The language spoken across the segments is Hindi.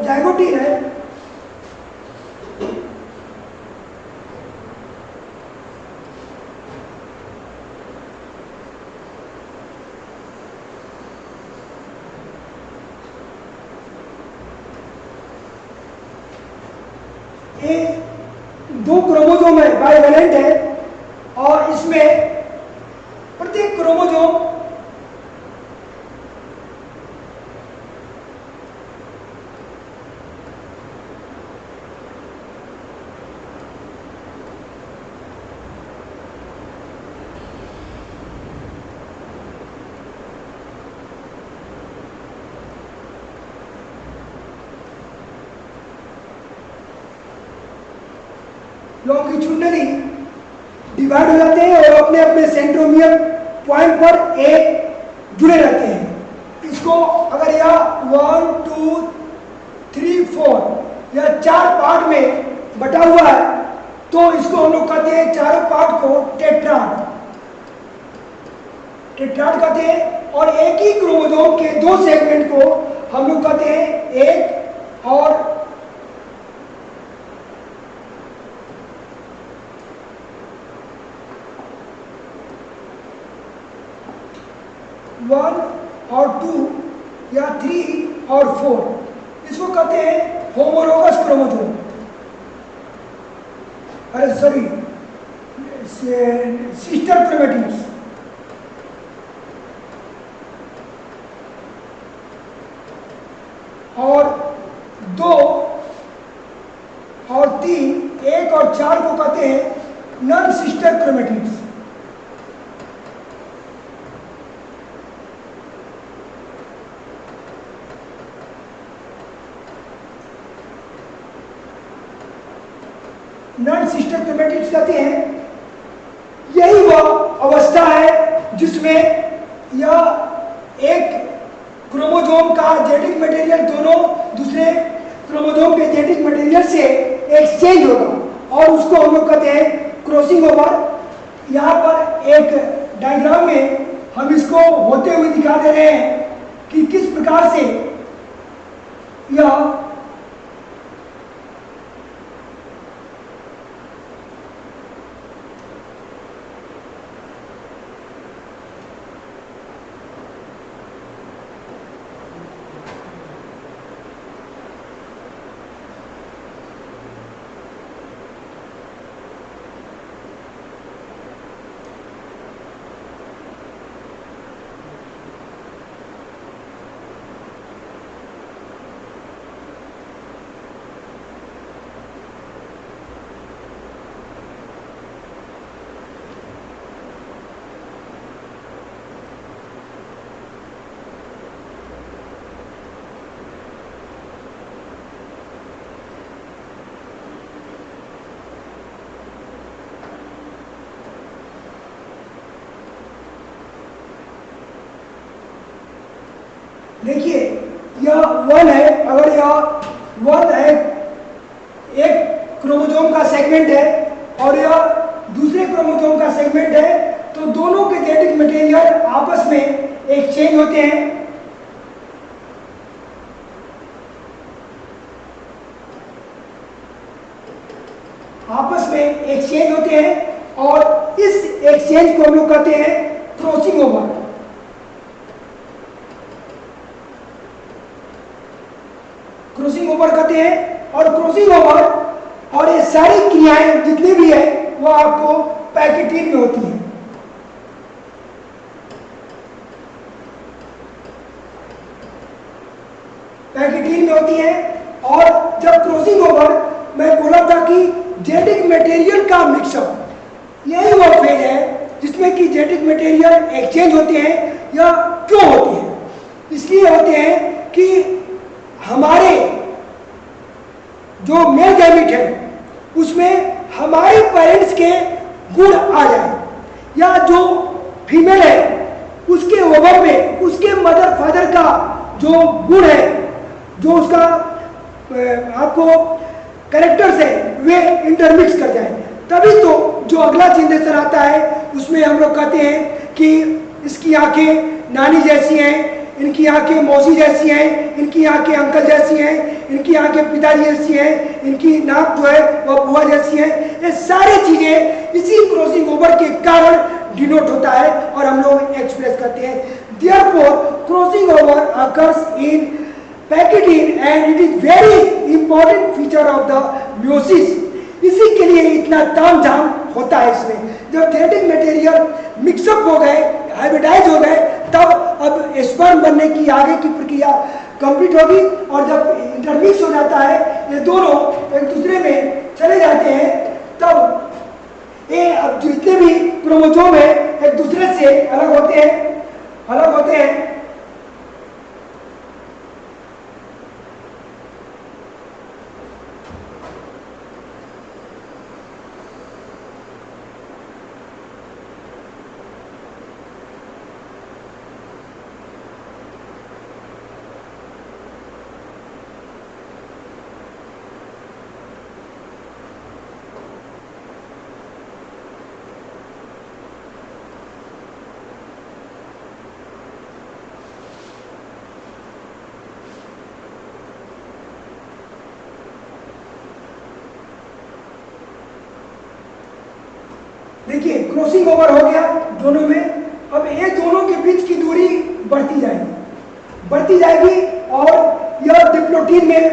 जाइगोटीन है, ये 2 क्रोमोसोम है, बाइवेलेंट है, और इसमें प्रत्येक क्रोमोसोम लॉन्गिट्यूडनली डिवाइड हो जाते हैं और अपने अपने सेंट्रोमियर पॉइंट पर एक जुड़े रहते हैं। इसको अगर यह 1 2 3 4 या 4 पार्ट में बटा हुआ है तो इसको हम लोग कहते हैं, चारों पार्ट को टेट्राड कहते हैं। और एक ही क्रोमोसोम के 2 सेगमेंट को हम लोग कहते हैं एक और वन और 2 या 3 और 4, इसको कहते हैं होमोलोगस क्रोमोसोम, अरे सॉरी सिस्टर क्रोमैटिड्स। और 2 और 3, 1 और 4 को कहते हैं non sister chromatids. Non sister chromatids कहते हैं, यही वह अवस्था है जिसमें यह एक क्रोमोसोम का जेनेटिक मटेरियल दोनों दूसरे क्रोमोसोम के जेनेटिक मटेरियल से एक्सचेंज होगा और उसको हम लोग कहते हैं क्रॉसिंग ओवर। यहाँ पर एक डायग्राम में हम इसको होते हुए दिखा दे रहे हैं कि किस प्रकार से यह देखिए यह 1 है, अगर यह 1 है, एक क्रोमोसोम का सेगमेंट है और यह दूसरे क्रोमोसोम का सेगमेंट है, तो दोनों के जेनेटिक मटेरियल आपस में एक्सचेंज होते हैं। आपस में एक्सचेंज होते हैं और इस एक्सचेंज को हम लोग कहते हैं क्रॉसिंग ओवर। क्रॉसिंग ओवर कहते हैं। और क्रॉसिंग ओवर और ये सारी क्रियाएं जितनी भी है वो आपको पैकेटीन में होती है। पैकेटीन में होती है। और जब क्रॉसिंग ओवर, मैं बोला था कि जेनेटिक मटेरियल का मिक्सअप, यही वो फेज है जिसमें कि जेनेटिक मटेरियल एक्सचेंज होते हैं। या क्यों होते हैं? इसलिए होते हैं कि हमारे जो मेल गैमेट है उसमें हमारे पेरेंट्स के गुण आ जाए, या जो फीमेल है उसके ओवर में उसके मदर फादर का जो गुण है, जो उसका आपको कैरेक्टर्स है, वे इंटरमिक्स कर जाए, तभी तो जो अगला जनरेशन आता है उसमें हम लोग कहते हैं कि इसकी आंखें नानी जैसी हैं, इनकी आंखें मौसी जैसी हैं, इनकी आंखें अंकल जैसी हैं, इनकी आंखें पिताजी जैसी हैं, इनकी नाक जो है वह बुआ जैसी है। ये सारी चीजें इसी क्रॉसिंग ओवर के कारण डिनोट होता है और हम लोग एक्सप्रेस करते हैं। Therefore crossing over occurs in pachytene and it is very important feature of the meiosis. इसी के लिए इतना तामझाम होता है इसमें। जब जेनेटिक मटेरियल मिक्सअप हो गए, हाइब्रिडाइज हो गए, तब अब स्पर्म बनने की आगे की प्रक्रिया कंप्लीट होगी और जब इंटरमिक्स हो जाता है, ये दोनों एक दूसरे में चले जाते हैं, तब ये अब जितने भी क्रोमोसोम है एक दूसरे से अलग होते हैं। देखिए क्रॉसिंग ओवर हो गया दोनों में। अब ये दोनों के बीच की दूरी बढ़ती जाएगी और यह डिप्लोटीन में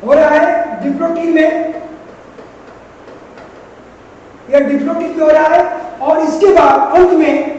हो रहा है, डिप्लोटीन में हो रहा है और इसके बाद अंत में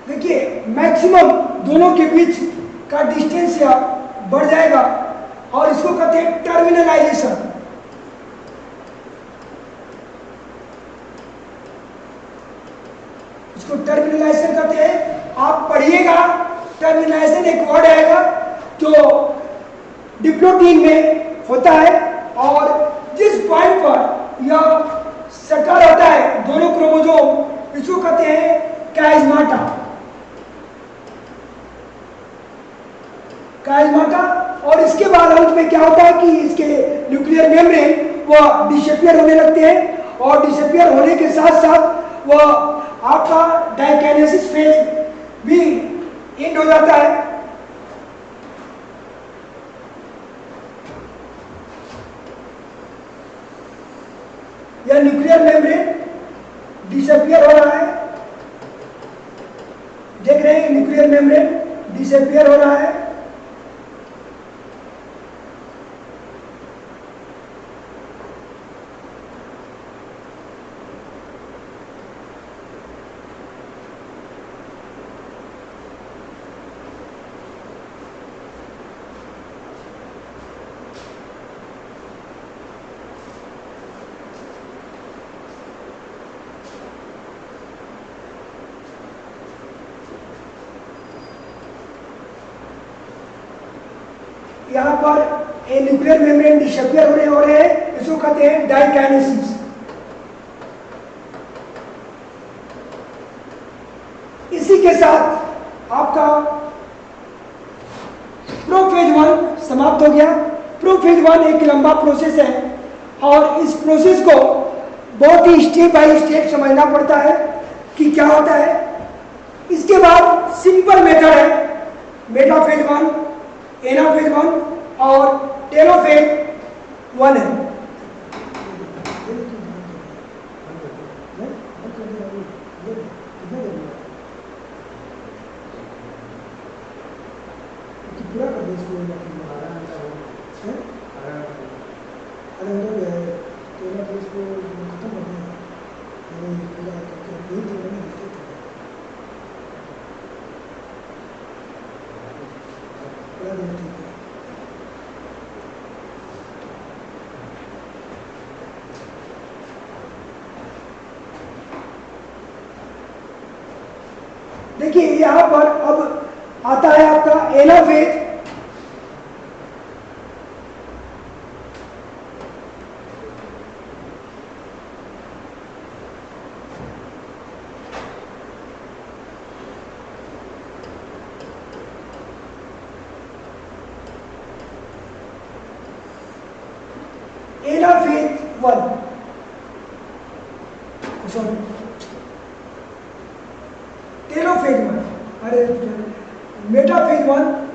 देखिए मैक्सिमम दोनों के बीच का डिस्टेंस या बढ़ जाएगा और इसको कहते हैं टर्मिनलाइजेशन। इसको टर्मिनलाइजेशन कहते हैं। आप पढ़िएगा, टर्मिनलाइजेशन एक वर्ड आएगा जो डिप्लोटीन में होता है और जिस पॉइंट पर यह सटर होता है दोनों क्रोमोसोम, इसको कहते हैं काइजमाटा। और इसके बाद अंत में क्या होता है कि इसके न्यूक्लियर मेम्ब्रेन वह डिसअपियर होने लगते हैं और डिसअपियर होने के साथ साथ वह आपका डाइकाइनेसिस फेज भी एंड हो जाता है। यह न्यूक्लियर मेम्ब्रेन डिसअपियर हो रहा है, देख रहे हैं न्यूक्लियर मेम्ब्रेन डिसअपियर हो रहा है। यहाँ पर ए न्यूक्लियर मेम्ब्रेन डिसअपियर होने हो रहे हैं, इसको कहते हैं डाइकाइनेसिस। इसी के साथ आपका प्रोफेज 1 समाप्त हो गया। प्रोफेज 1 एक लंबा प्रोसेस है और इस प्रोसेस को बहुत ही स्टेप बाय स्टेप समझना पड़ता है कि क्या होता है। इसके बाद सिंपल मेथड है, मेटाफेज 1, एनाफेज 1 और टेलोफेज 1 है। पूरा कर दो इसको, टेलोफेज को खत्म कर दें। ठीक है। देखिए यहाँ पर अब आता है आपका एनाफेज। एनाफेज 1, सॉरी टेलोफेज 1, अरे मेटाफेज 1